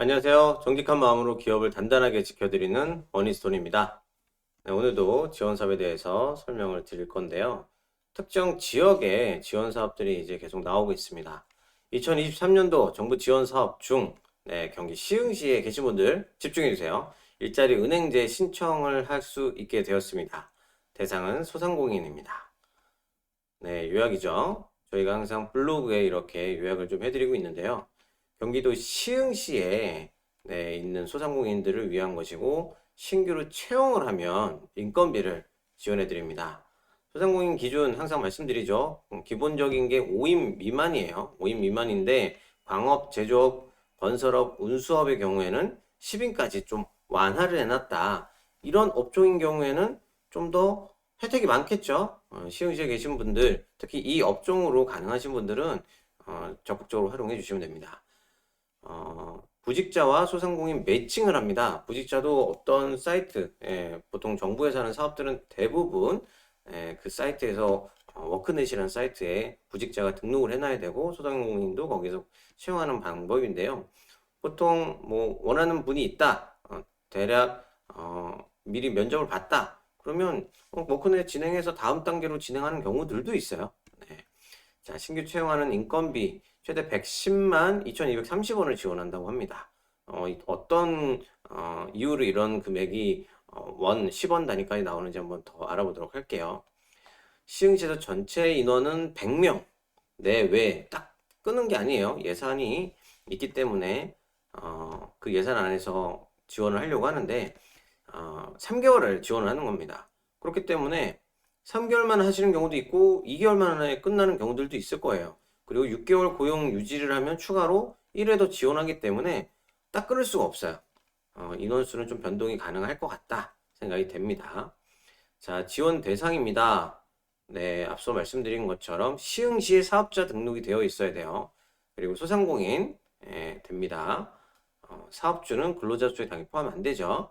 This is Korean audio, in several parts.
안녕하세요. 정직한 마음으로 기업을 단단하게 지켜드리는 머니스톤입니다. 네, 오늘도 지원 사업에 대해서 설명을 드릴 건데요. 특정 지역의 지원 사업들이 이제 계속 나오고 있습니다. 2023년도 정부 지원 사업 중 경기 시흥시에 계신 분들 집중해 주세요. 일자리 은행제 신청을 할 수 있게 되었습니다. 대상은 소상공인입니다. 네, 요약이죠. 저희가 항상 블로그에 이렇게 요약을 좀 해드리고 있는데요. 경기도 시흥시에 있는 소상공인들을 위한 것이고 신규로 채용을 하면 인건비를 지원해 드립니다. 소상공인 기준 항상 말씀드리죠. 기본적인 게 5인 미만이에요. 5인 미만인데 광업, 제조업, 건설업, 운수업의 경우에는 10인까지 좀 완화를 해놨다. 이런 업종인 경우에는 좀 더 혜택이 많겠죠. 시흥시에 계신 분들, 특히 이 업종으로 가능하신 분들은 적극적으로 활용해 주시면 됩니다. 구직자와 소상공인 매칭을 합니다. 구직자도 어떤 사이트, 보통 정부에서 하는 사업들은 대부분 그 사이트에서 워크넷이라는 사이트에 구직자가 등록을 해놔야 되고 소상공인도 거기서 채용하는 방법인데요. 보통 뭐 원하는 분이 있다, 대략 미리 면접을 봤다. 그러면 워크넷 진행해서 다음 단계로 진행하는 경우들도 있어요. 네. 자, 신규 채용하는 인건비 최대 110만 2,230원을 지원한다고 합니다. 어떤 이유로 이런 금액이 10원 단위까지 나오는지 한번 더 알아보도록 할게요. 시흥시에서 전체 인원은 100명 내외 딱 끄는 게 아니에요. 예산이 있기 때문에 그 예산 안에서 지원을 하려고 하는데 3개월을 지원을 하는 겁니다. 그렇기 때문에 3개월만 하시는 경우도 있고 2개월 만에 끝나는 경우들도 있을 거예요. 그리고 6개월 고용 유지를 하면 추가로 1회 더 지원하기 때문에 딱 끊을 수가 없어요. 인원수는 좀 변동이 가능할 것 같다 생각이 됩니다. 자, 지원 대상입니다. 네, 앞서 말씀드린 것처럼 시흥시에 사업자 등록이 되어 있어야 돼요. 그리고 소상공인 됩니다. 사업주는 근로자 수에 당연히 포함 안 되죠.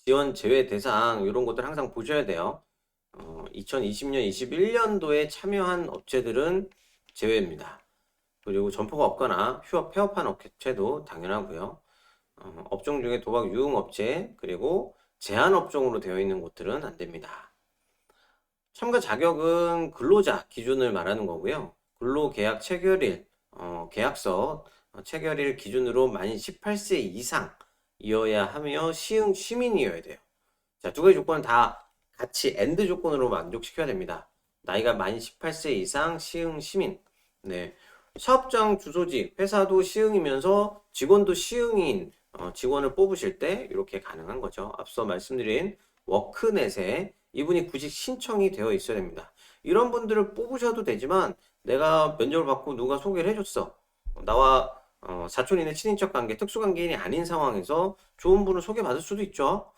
지원 제외 대상 이런 것들 항상 보셔야 돼요. 2020년, 21년도에 참여한 업체들은 제외입니다. 그리고 점포가 없거나 휴업, 폐업한 업체도 당연하고요. 업종 중에 도박 유흥업체 그리고 제한 업종으로 되어 있는 곳들은 안 됩니다. 참가 자격은 근로자 기준을 말하는 거고요. 근로계약 체결일, 계약서 체결일 기준으로 만 18세 이상이어야 하며 시흥 시민이어야 돼요. 자, 두 가지 조건은 다 같이 엔드 조건으로 만족시켜야 됩니다. 나이가 만 18세 이상 시흥 시민. 네. 사업장 주소지, 회사도 시흥이면서 직원도 시흥인 직원을 뽑으실 때 이렇게 가능한 거죠. 앞서 말씀드린 워크넷에 이분이 구직 신청이 되어 있어야 됩니다. 이런 분들을 뽑으셔도 되지만 내가 면접을 받고 누가 소개를 해줬어. 나와 사촌이네 친인척 관계, 특수관계인이 아닌 상황에서 좋은 분을 소개받을 수도 있죠.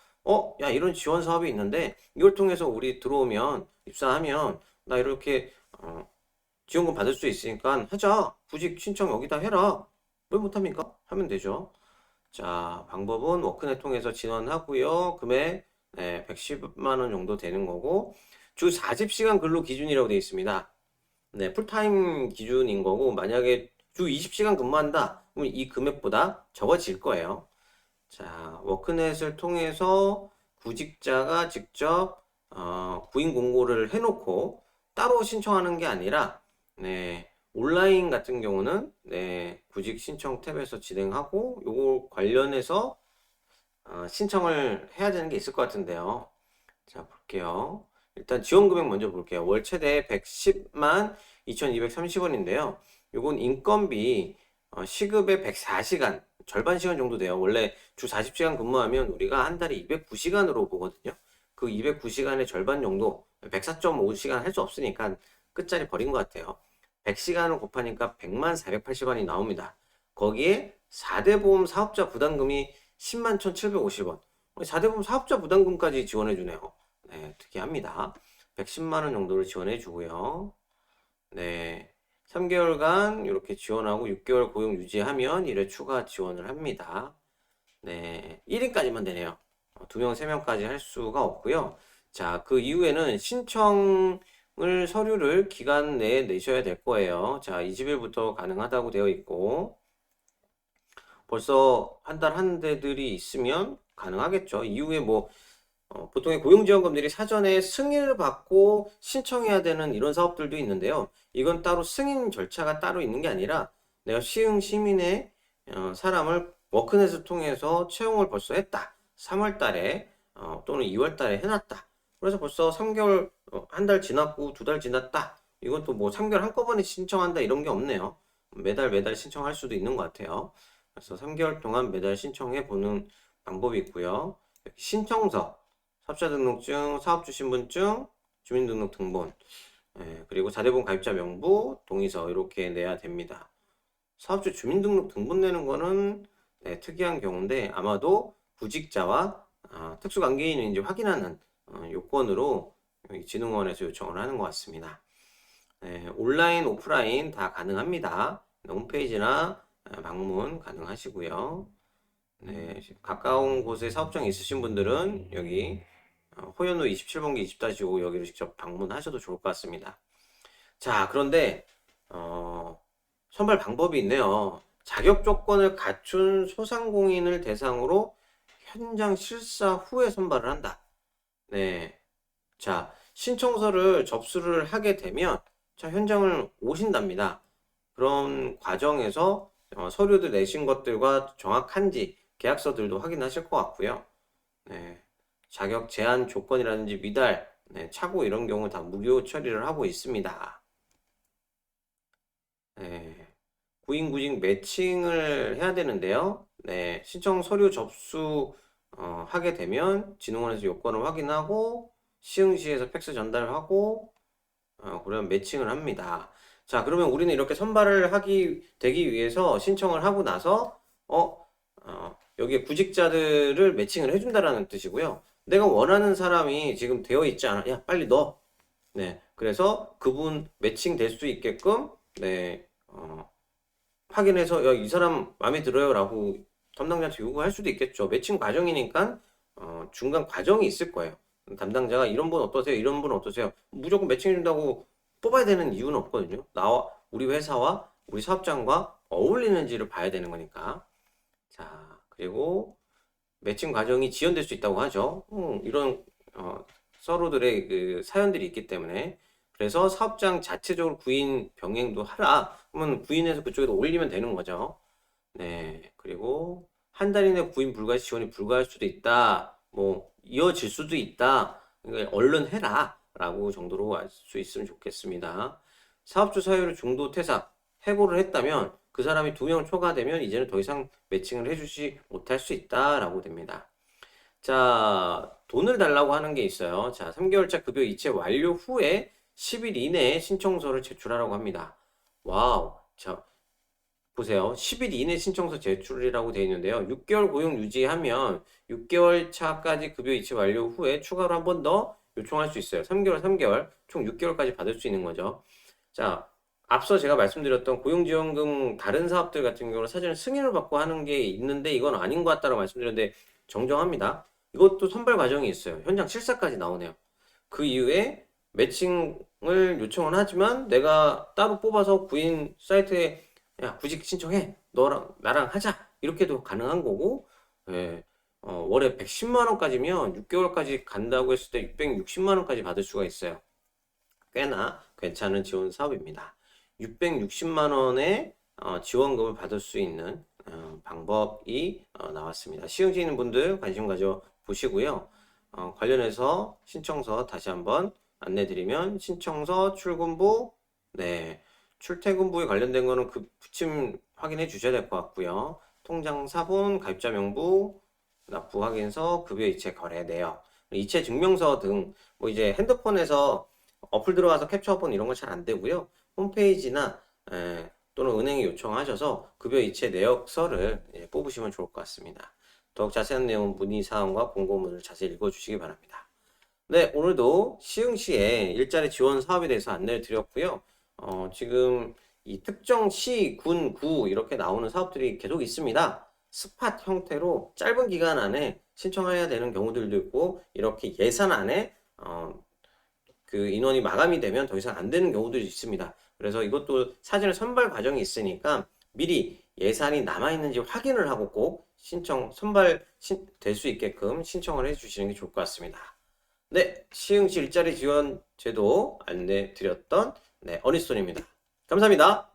야, 이런 지원 사업이 있는데 이걸 통해서 우리 들어오면 입사하면 나 이렇게 지원금 받을 수 있으니까 하자. 구직 신청 여기다 해라. 왜 못합니까? 하면 되죠. 자, 방법은 워크넷 통해서 진원하고요. 금액 110만 원 정도 되는 거고 주 40시간 근로 기준이라고 되어 있습니다. 네, 풀타임 기준인 거고 만약에 주 20시간 근무한다. 그럼 이 금액보다 적어질 거예요. 자, 워크넷을 통해서 구직자가 직접 구인 공고를 해놓고 따로 신청하는 게 아니라 온라인 같은 경우는 구직 신청 탭에서 진행하고 요거 관련해서 신청을 해야 되는 게 있을 것 같은데요. 자, 볼게요. 일단 지원 금액 먼저 볼게요. 월 최대 110만 2,230원인데요. 요건 인건비 시급의 104시간, 절반 시간 정도 돼요. 원래 주 40시간 근무하면 우리가 한 달에 209시간으로 보거든요. 그 209시간의 절반 정도, 104.5시간 할 수 없으니까 끝자리 버린 것 같아요. 100시간을 곱하니까 100만 480원이 나옵니다. 거기에 4대 보험 사업자 부담금이 10만 1,750원. 4대 보험 사업자 부담금까지 지원해 주네요. 네, 특이합니다. 110만 원 정도를 지원해 주고요. 네. 3개월간 이렇게 지원하고 6개월 고용 유지하면 1회 추가 지원을 합니다. 네. 1인까지만 되네요. 2명, 3명까지 할 수가 없고요. 자, 그 이후에는 신청을 서류를 기간 내에 내셔야 될 거예요. 자, 20일부터 가능하다고 되어 있고 벌써 한 달 한 데들이 있으면 가능하겠죠. 이후에 뭐 보통의 고용지원금들이 사전에 승인을 받고 신청해야 되는 이런 사업들도 있는데요. 이건 따로 승인 절차가 따로 있는 게 아니라 내가 시민의 사람을 워크넷을 통해서 채용을 벌써 했다. 3월 달에 또는 2월 달에 해놨다. 그래서 벌써 3개월, 한 달 지났고 2달 지났다. 이것도 뭐 3개월 한꺼번에 신청한다 이런 게 없네요. 매달 신청할 수도 있는 것 같아요. 그래서 3개월 동안 매달 신청해 보는 방법이 있고요. 신청서, 사업자 등록증, 사업주 신분증, 주민등록 등본, 그리고 자대보험 가입자 명부, 동의서 이렇게 내야 됩니다. 사업주 주민등록 등본 내는 거는 특이한 경우인데 아마도 구직자와 특수관계인을 이제 확인하는 요건으로 진흥원에서 요청을 하는 것 같습니다. 온라인, 오프라인 다 가능합니다. 홈페이지나 방문 가능하시고요. 가까운 곳에 사업장이 있으신 분들은 여기 호연로 27번기 20-5 여기로 직접 방문하셔도 좋을 것 같습니다. 자, 그런데 선발 방법이 있네요. 자격 조건을 갖춘 소상공인을 대상으로 현장 실사 후에 선발을 한다. 네. 자, 신청서를 접수를 하게 되면 자, 현장을 오신답니다. 그런 과정에서 서류들 내신 것들과 정확한지 계약서들도 확인하실 것 같고요. 네. 자격 제한 조건이라든지 미달, 착오 이런 경우 다 무료 처리를 하고 있습니다. 네. 구인구직 매칭을 해야 되는데요. 신청 서류 접수 하게 되면 진흥원에서 요건을 확인하고 시흥시에서 팩스 전달하고 그러면 매칭을 합니다. 자, 그러면 우리는 이렇게 선발을 되기 위해서 신청을 하고 나서 여기에 구직자들을 매칭을 해준다라는 뜻이고요. 내가 원하는 사람이 지금 되어 있지 않아. 야, 빨리 넣어. 그래서 그분 매칭 될 수 있게끔 확인해서 야, 이 사람 마음에 들어요라고 담당자한테 요구할 수도 있겠죠. 매칭 과정이니까 중간 과정이 있을 거예요. 담당자가 이런 분 어떠세요? 이런 분 어떠세요? 무조건 매칭해준다고 뽑아야 되는 이유는 없거든요. 우리 회사와 우리 사업장과 어울리는지를 봐야 되는 거니까. 자, 그리고 매칭 과정이 지연될 수 있다고 하죠. 이런 서로들의 그 사연들이 있기 때문에 그래서 사업장 자체적으로 구인 병행도 하라. 그러면 구인해서 그쪽에다 올리면 되는 거죠. 그리고 한 달 이내 구인 불가 지원이 불가할 수도 있다. 뭐 이어질 수도 있다. 그러니까 얼른 해라. 라고 정도로 알 수 있으면 좋겠습니다. 사업주 사유를 중도 퇴사, 해고를 했다면 그 사람이 2명 초과되면 이제는 더 이상 매칭을 해주지 못할 수 있다라고 됩니다. 자, 돈을 달라고 하는 게 있어요. 자, 3개월차 급여 이체 완료 후에 10일 이내에 신청서를 제출하라고 합니다. 와우. 자, 보세요. 10일 이내 신청서 제출이라고 되어 있는데요. 6개월 고용 유지하면 6개월 차까지 급여 이체 완료 후에 추가로 한 번 더 요청할 수 있어요. 3개월, 총 6개월까지 받을 수 있는 거죠. 자, 앞서 제가 말씀드렸던 고용지원금 다른 사업들 같은 경우는 사전에 승인을 받고 하는 게 있는데 이건 아닌 것 같다고 말씀드렸는데 정정합니다. 이것도 선발 과정이 있어요. 현장 실사까지 나오네요. 그 이후에 매칭을 요청은 하지만 내가 따로 뽑아서 구인 사이트에 야, 구직 신청해. 너랑 나랑 하자. 이렇게도 가능한 거고 월에 110만 원까지면 6개월까지 간다고 했을 때 660만 원까지 받을 수가 있어요. 꽤나 괜찮은 지원 사업입니다. 660만 원의 지원금을 받을 수 있는 방법이 나왔습니다. 시흥시에 있는 분들 관심 가져 보시고요. 관련해서 신청서 다시 한번 안내드리면 신청서 출근부, 출퇴근부에 관련된 거는 그 부침 확인해 주셔야 될 것 같고요. 통장 사본, 가입자 명부, 납부 확인서, 급여 이체 거래 내역, 이체 증명서 등 뭐 이제 핸드폰에서 어플 들어가서 캡처본 이런 거 잘 안 되고요. 홈페이지나 또는 은행에 요청하셔서 급여 이체 내역서를 뽑으시면 좋을 것 같습니다. 더욱 자세한 내용은 문의사항과 공고문을 자세히 읽어주시기 바랍니다. 오늘도 시흥시의 일자리 지원 사업에 대해서 안내를 드렸고요. 지금 이 특정 시, 군, 구 이렇게 나오는 사업들이 계속 있습니다. 스팟 형태로 짧은 기간 안에 신청해야 되는 경우들도 있고 이렇게 예산 안에 그 인원이 마감이 되면 더 이상 안 되는 경우들이 있습니다. 그래서 이것도 사전에 선발 과정이 있으니까 미리 예산이 남아있는지 확인을 하고 꼭 될 수 있게끔 신청을 해주시는 게 좋을 것 같습니다. 네, 시흥시 일자리 지원 제도 안내 드렸던 네, 어니스톤입니다. 감사합니다.